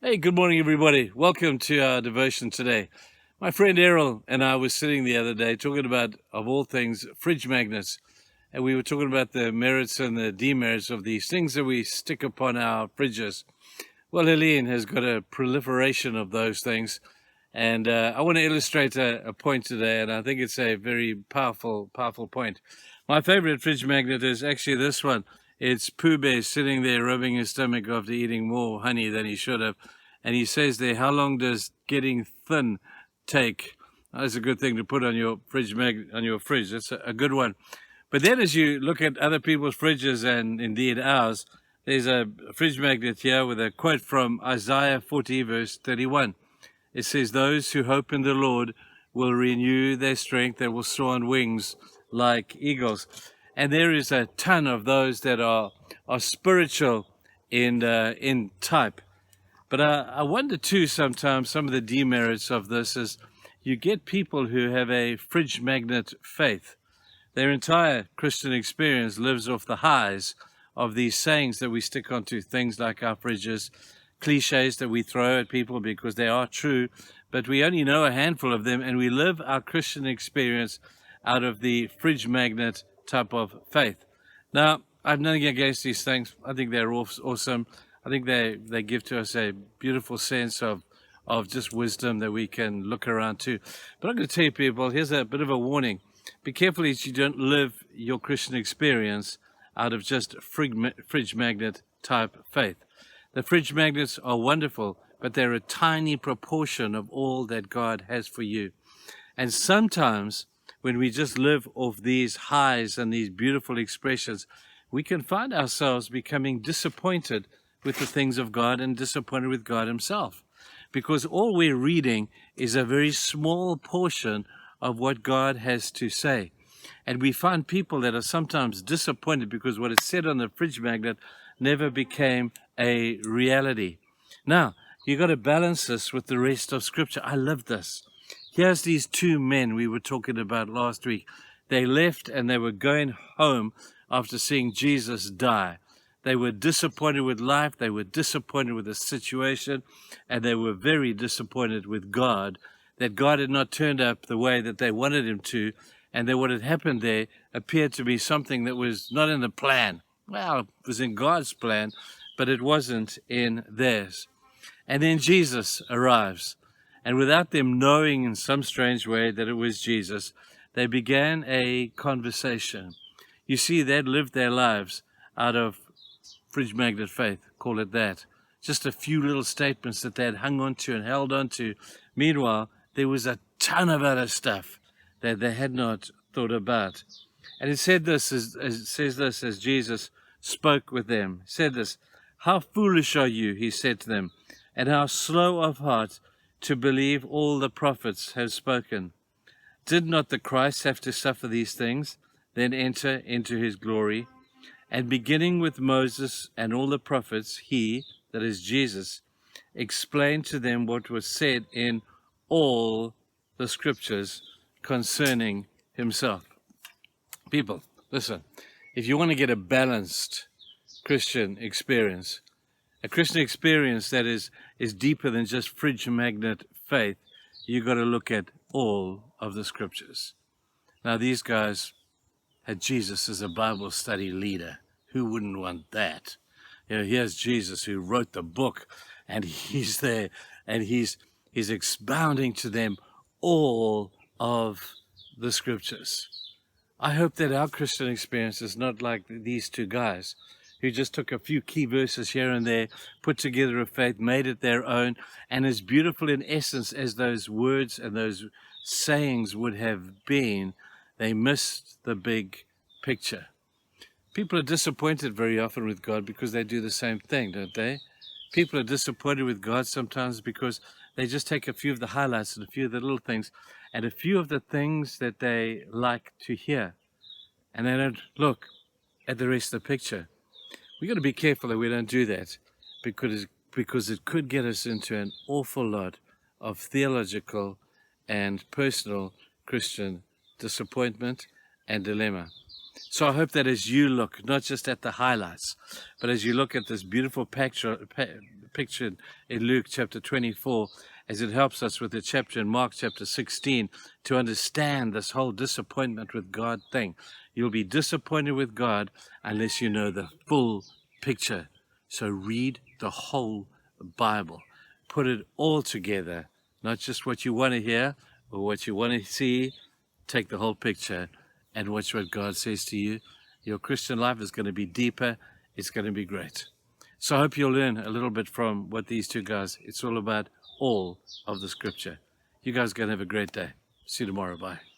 Hey, good morning, everybody. Welcome to our devotion today. My friend Errol and I were sitting the other day talking about, of all things, fridge magnets. And we were talking about the merits and the demerits of these things that we stick upon our fridges. Well, Helene has got a proliferation of those things. And I want to illustrate a point today, and I think it's a very powerful point. My favorite fridge magnet is actually this one. It's Pooh Bear sitting there rubbing his stomach after eating more honey than he should have. And he says there, how long does getting thin take? That's a good thing to put on your fridge That's a good one. But then as you look at other people's fridges and indeed ours, there's a fridge magnet here with a quote from Isaiah 40, verse 31. It says, those who hope in the Lord will renew their strength. They will soar on wings like eagles. And there is a ton of those that are spiritual in type. But I wonder too sometimes some of the demerits of this is you get people who have a fridge magnet faith. Their entire Christian experience lives off the highs of these sayings that we stick onto things like our fridges, cliches that we throw at people because they are true, but we only know a handful of them, and we live our Christian experience out of the fridge magnet type of faith. Now, I've nothing against these things. I think they're awesome. I think they give to us a beautiful sense of just wisdom that we can look around to. But I'm going to tell you, people, here's a bit of a warning. Be careful that you don't live your Christian experience out of just fridge magnet type faith. The fridge magnets are wonderful, but they're a tiny proportion of all that God has for you. And sometimes when we just live off these highs and these beautiful expressions, we can find ourselves becoming disappointed with the things of God and disappointed with God himself. Because all we're reading is a very small portion of what God has to say. And we find people that are sometimes disappointed because what is said on the fridge magnet never became a reality. Now, you got to balance this with the rest of Scripture. I love this. Here's these two men we were talking about last week. They left and they were going home after seeing Jesus die. They were disappointed with life, they were disappointed with the situation, and they were very disappointed with God, that God had not turned up the way that they wanted him to, and that what had happened there appeared to be something that was not in the plan. Well, it was in God's plan, but it wasn't in theirs. And then Jesus arrives, and without them knowing in some strange way that it was Jesus, they began a conversation. You see, they'd lived their lives out of fridge magnet faith, call it that. Just a few little statements that they had hung on to and held on to. Meanwhile, there was a ton of other stuff that they had not thought about. And it says this as Jesus spoke with them. It said this, how foolish are you, he said to them, and how slow of heart to believe all the prophets have spoken. Did not the Christ have to suffer these things, then enter into his glory? And beginning with Moses and all the prophets, he, that is Jesus, explained to them what was said in all the scriptures concerning himself. People, listen, if you want to get a balanced Christian experience, a Christian experience that is deeper than just fridge magnet faith, you've got to look at all of the scriptures. Now, these guys had Jesus as a Bible study leader. Who wouldn't want that? You know, here's Jesus who wrote the book, and he's there, and he's expounding to them all of the scriptures. I hope that our Christian experience is not like these two guys who just took a few key verses here and there, put together a faith, made it their own, and as beautiful in essence as those words and those sayings would have been, they missed the big picture. People are disappointed very often with God because they do the same thing, don't they? People are disappointed with God sometimes because they just take a few of the highlights and a few of the little things and a few of the things that they like to hear. And they don't look at the rest of the picture. We've got to be careful that we don't do that because it could get us into an awful lot of theological and personal Christian disappointment and dilemma. So I hope that as you look, not just at the highlights, but as you look at this beautiful picture pictured in Luke chapter 24, as it helps us with the chapter in Mark chapter 16 to understand this whole disappointment with God thing. You'll be disappointed with God unless you know the full picture. So read the whole Bible. Put it all together, not just what you want to hear or what you want to see. Take the whole picture and watch what God says to you. Your Christian life is going to be deeper. It's going to be great. So I hope you'll learn a little bit from what these two guys, it's all about all of the scripture. You guys are going to have a great day. See you tomorrow. Bye.